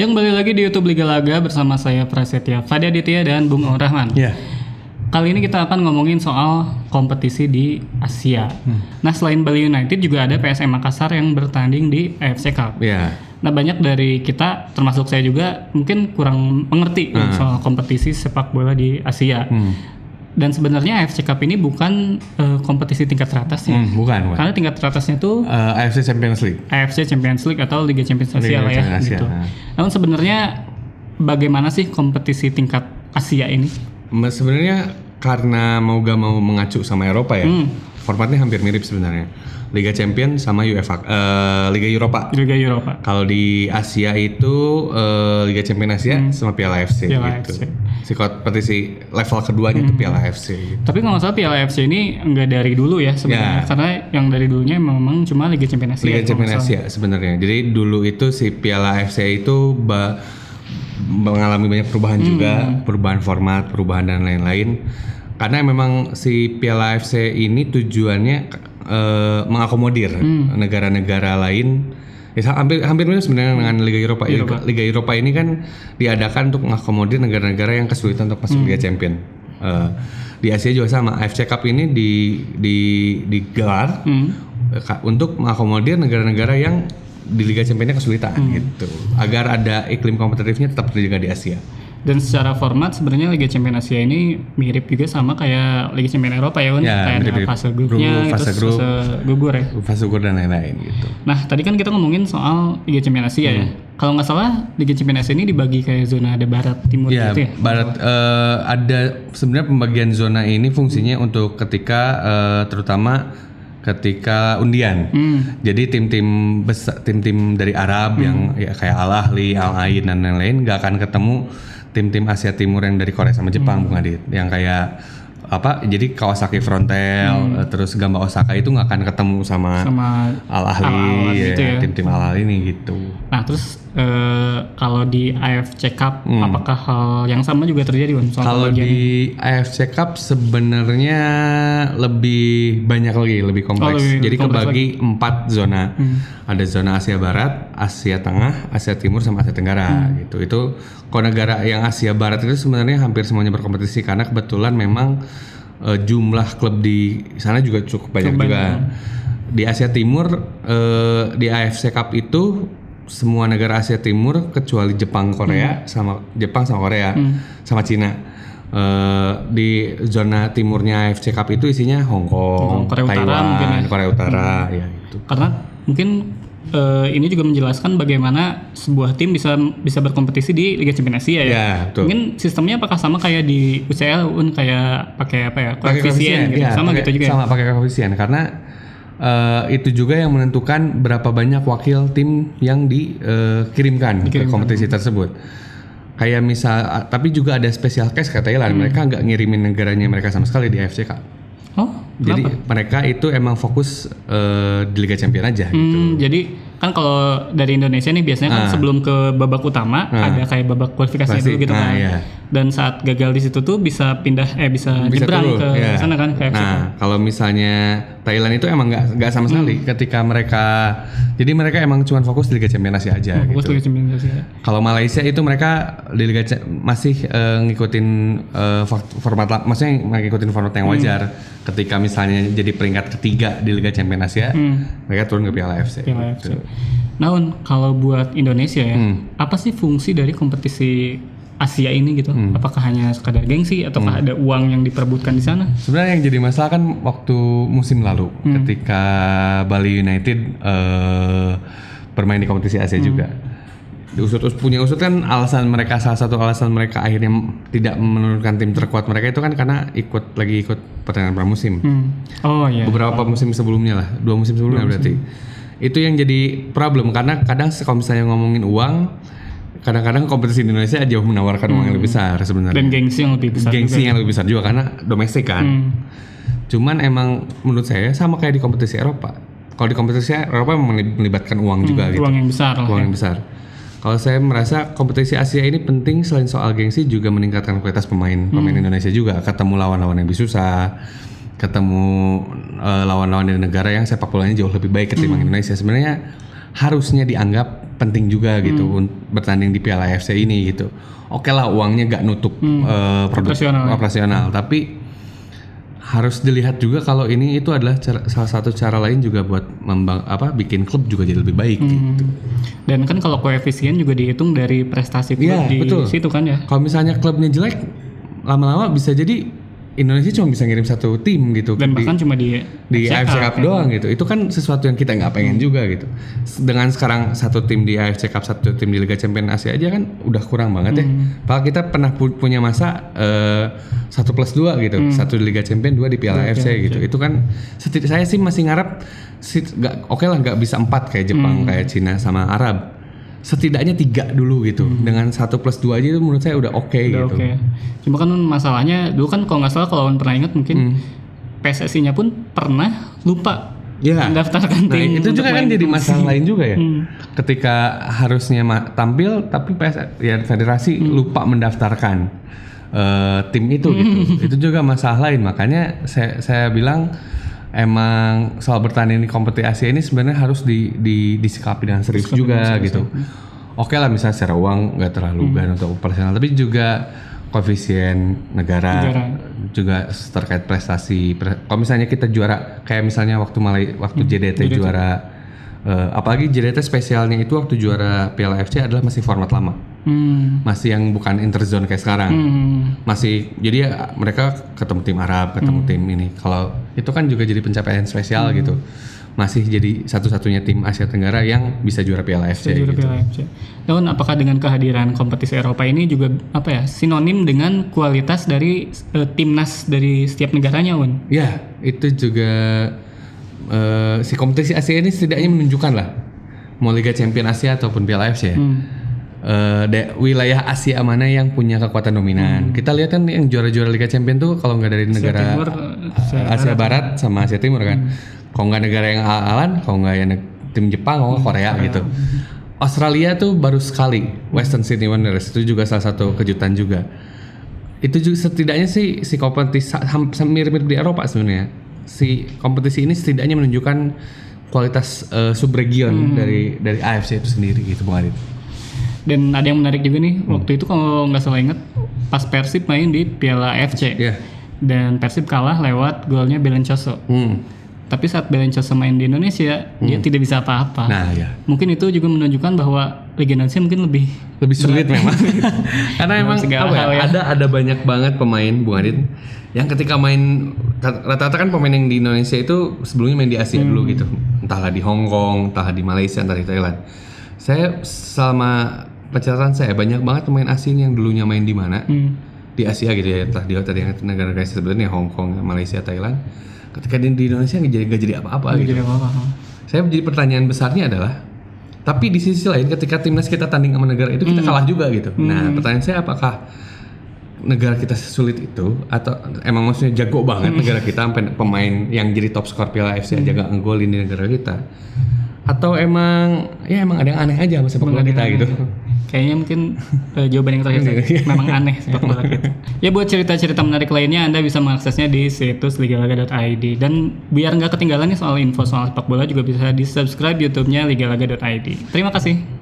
Yang balik lagi di YouTube Liga Laga bersama saya Prasetya Fadi Aditya dan Bung Aur Rahman. Iya. Kali ini kita akan ngomongin soal kompetisi di Asia. Nah, selain Bali United juga ada PSM Makassar yang bertanding di AFC Cup. Iya. Nah, banyak dari kita, termasuk saya juga, mungkin kurang mengerti soal kompetisi sepak bola di Asia. Dan sebenarnya AFC Cup ini bukan kompetisi tingkat teratasnya. Bukan. Karena tingkat teratasnya itu AFC Champions League. AFC Champions League atau Liga Champions Asia lah ya. Gitu. Namun sebenarnya bagaimana sih kompetisi tingkat Asia ini? Sebenarnya karena mau gak mau mengacu sama Eropa ya, formatnya hampir mirip sebenarnya. Liga Champions sama UEFA, Liga Eropa. Liga Eropa. Kalau di Asia itu Liga Champions Asia sama Piala AFC Piala gitu. AFC. Si kompetisi level keduanya itu Piala AFC. Gitu. Tapi kalau nggak salah Piala AFC ini enggak dari dulu ya sebenarnya, karena yang dari dulunya memang cuma Liga Champions Asia. Liga Champions Asia sebenarnya. Jadi dulu itu si Piala AFC itu mengalami banyak perubahan juga, perubahan format, perubahan dan lain-lain. Karena memang si Piala AFC ini tujuannya mengakomodir negara-negara lain. Ya, hampir mirip sebenarnya dengan Liga Eropa. Liga Eropa ini kan diadakan untuk mengakomodir negara-negara yang kesulitan untuk masuk Liga Champions. Di Asia juga sama. AFC Cup ini digelar untuk mengakomodir negara-negara yang di Liga Champions-nya kesulitan gitu, agar ada iklim kompetitifnya tetap terjaga di Asia. Dan secara format sebenarnya Liga Champions Asia ini mirip juga sama kayak Liga Champions Eropa ya, kan? Kayak ada fase grupnya, fase gugur ya. Fase gugur dan lain-lain gitu. Nah, tadi kan kita ngomongin soal Liga Champions Asia ya. Kalau nggak salah Liga Champions Asia ini dibagi kayak zona ada barat, timur gitu ya. Barat ada sebenarnya pembagian zona ini fungsinya untuk ketika terutama ketika undian. Jadi tim-tim besar, tim-tim dari Arab yang ya kayak Al Ahly, Al Ain dan lain-lain nggak akan ketemu tim-tim Asia Timur yang dari Korea sama Jepang, Bung Adit. Yang kayak apa? Jadi Kawasaki Frontale, terus Gamba Osaka itu nggak akan ketemu sama Al Ahly, gitu ya. Tim-tim Al Ahly ini gitu. Nah, terus kalau di AFC Cup apakah hal yang sama juga terjadi, Bang? Kalau di AFC Cup sebenarnya lebih banyak lagi, lebih kompleks. Jadi kebagi 4 zona. Ada zona Asia Barat, Asia Tengah, Asia Timur sama Asia Tenggara gitu. Itu kalau negara yang Asia Barat itu sebenarnya hampir semuanya berkompetisi karena kebetulan memang jumlah klub di sana juga cukup banyak juga. Di Asia Timur di AFC Cup itu semua negara Asia Timur kecuali Jepang, Korea sama Korea sama Cina. Di zona timurnya AFC Cup itu isinya Hong Kong, Korea Taiwan, Utara mungkin ya. Korea Utara ya gitu. Karena mungkin ini juga menjelaskan bagaimana sebuah tim bisa berkompetisi di Liga Champions Asia ya. Ya, betul. Mungkin sistemnya apakah sama kayak di UCL kayak pakai apa ya? Koefisien gitu. Sama gitu juga. Sama pakai koefisien karena itu juga yang menentukan berapa banyak wakil tim yang dikirimkan ke kompetisi tersebut. Kayak misal, tapi juga ada special case kata Thailand, mereka nggak ngirimin negaranya mereka sama sekali di AFC Cup. Oh, jadi mereka itu emang fokus di Liga Champions aja gitu. Jadi kan kalau dari Indonesia nih biasanya kan sebelum ke babak utama ada kayak babak kualifikasi dulu gitu kan. Iya. Dan saat gagal di situ tuh bisa bisa nyebrang ke sana kan kayak kalau misalnya Thailand itu emang nggak sama sekali ketika jadi mereka emang cuma fokus di Liga Champions Asia aja gitu. Fokus Liga Champions Asia. Kalau Malaysia itu mereka di Liga masih ngikutin format, maksudnya ngikutin format yang wajar. Ketika misalnya jadi peringkat ketiga di Liga Champions Asia, mereka turun ke Piala AFC. Gitu. Nah, kalau buat Indonesia ya, apa sih fungsi dari kompetisi Asia ini gitu? Apakah hanya sekadar gengsi ataukah ada uang yang diperebutkan di sana? Sebenarnya yang jadi masalah kan waktu musim lalu ketika Bali United bermain di kompetisi Asia juga. Punya usut kan salah satu alasan mereka akhirnya tidak menurunkan tim terkuat mereka itu kan karena ikut pertandingan pramusim. Oh iya. Beberapa musim sebelumnya lah, 2 musim sebelumnya berarti. Itu yang jadi problem karena kadang kalau misalnya ngomongin uang, kadang-kadang kompetisi di Indonesia jauh menawarkan uang yang lebih besar sebenarnya. Dan gengsi yang lebih besar. Yang lebih besar juga karena domestik kan. Cuman emang menurut saya sama kayak di kompetisi Eropa. Kalau di kompetisi Eropa melibatkan uang juga gitu. Uang yang besar. Uang yang besar. Kalau saya merasa kompetisi Asia ini penting selain soal gengsi juga meningkatkan kualitas pemain Indonesia juga, ketemu lawan-lawan yang lebih susah, ketemu lawan-lawan dari negara yang sepak bolanya jauh lebih baik ketimbang Indonesia. Sebenarnya harusnya dianggap penting juga gitu bertanding di Piala AFC ini gitu. Oke lah uangnya nggak nutup operasional, tapi harus dilihat juga kalau ini itu adalah salah satu cara lain juga buat bikin klub juga jadi lebih baik gitu. Dan kan kalau koefisien juga dihitung dari prestasi klub di situ kan ya. Kalau misalnya klubnya jelek, lama-lama bisa jadi Indonesia cuma bisa ngirim satu tim gitu. Dan bahkan cuma di AFC Cup doang gitu. Itu kan sesuatu yang kita nggak pengen juga gitu. Dengan sekarang satu tim di AFC Cup, satu tim di Liga Champions Asia aja kan udah kurang banget ya. Padahal kita pernah punya masa 1+2 gitu. Satu di Liga Champions, 2 di Piala AFC gitu. Itu kan saya sih masih ngarep oke lah nggak bisa 4 kayak Jepang, kayak Cina sama Arab. Setidaknya 3 dulu gitu. Dengan 1+2 aja itu menurut saya udah oke gitu. Cuma kan masalahnya dulu kan kalau nggak salah kalau pernah ingat mungkin PSSI-nya pun pernah lupa mendaftarkan tim. Itu juga kan jadi masalah lain juga ya. Ketika harusnya tampil tapi federasi lupa mendaftarkan tim itu gitu. Itu juga masalah lain. Makanya saya bilang emang soal bertanding di kompetisi Asia ini sebenarnya harus disikapi dengan serius juga gitu. Oke lah misalnya secara uang nggak terlalu beban untuk operasional, tapi juga koefisien negara juga terkait prestasi. Kalau misalnya kita juara kayak misalnya waktu JDT juara, apalagi JDT spesialnya itu waktu juara Piala AFC adalah masih format lama. Masih yang bukan interzone kayak sekarang. Masih jadi ya mereka ketemu tim Arab, ketemu tim ini. Kalau itu kan juga jadi pencapaian spesial gitu. Masih jadi satu-satunya tim Asia Tenggara yang bisa juara Piala AFC gitu. Dan apakah dengan kehadiran kompetisi Eropa ini juga sinonim dengan kualitas dari timnas dari setiap negaranya, Wan? Ya, itu juga si kompetisi Asia ini setidaknya menunjukkan lah mau Liga Champions Asia ataupun Piala AFC ya. Wilayah Asia mana yang punya kekuatan dominan. Kita lihat kan yang juara-juara Liga Champions tuh kalau nggak dari negara Asia Barat sama Asia Timur kan. Kalau nggak negara yang alan, kalau nggak yang tim Jepang, kalau nggak Korea gitu. Australia tuh baru sekali Western Sydney Wanderers, itu juga salah satu kejutan juga. Itu juga setidaknya sih si kompetisi mirip-mirip di Eropa sebenarnya. Si kompetisi ini setidaknya menunjukkan kualitas subregion dari AFC itu sendiri gitu Bung Adit. Dan ada yang menarik juga nih, waktu itu kalau nggak salah ingat pas Persib main di Piala AFC dan Persib kalah lewat golnya Belencoso. Tapi saat Belencoso main di Indonesia dia tidak bisa apa-apa. Nah ya. Mungkin itu juga menunjukkan bahwa Liga Indonesia mungkin lebih sulit memang. Karena emang ada banyak banget pemain Bung Adit yang ketika main rata-rata kan pemain yang di Indonesia itu sebelumnya main di Asia dulu gitu. Entahlah di Hong Kong, entah di Malaysia, entah di Thailand. Saya selama pencatatan saya banyak banget pemain asing yang dulunya main di mana di Asia gitu ya, entah di negara-negara sebenarnya Hong Kong, Malaysia, Thailand. Ketika di Indonesia nggak jadi apa-apa gitu. Saya jadi pertanyaan besarnya adalah, tapi di sisi lain ketika timnas kita tanding sama negara itu kita kalah juga gitu. Nah pertanyaan saya apakah negara kita sesulit itu atau emang maksudnya jago banget negara kita sampai pemain yang jadi top skor Piala AFC aja nggak ngegolin di negara kita? Atau emang ada yang aneh aja sama sepak bola kita gitu. Kayaknya mungkin jawaban yang terakhir memang aneh sepak bola kita. Ya buat cerita-cerita menarik lainnya Anda bisa mengaksesnya di situs ligalaga.id. Dan biar nggak ketinggalan nih soal info soal sepak bola juga bisa di subscribe YouTube-nya ligalaga.id. Terima kasih.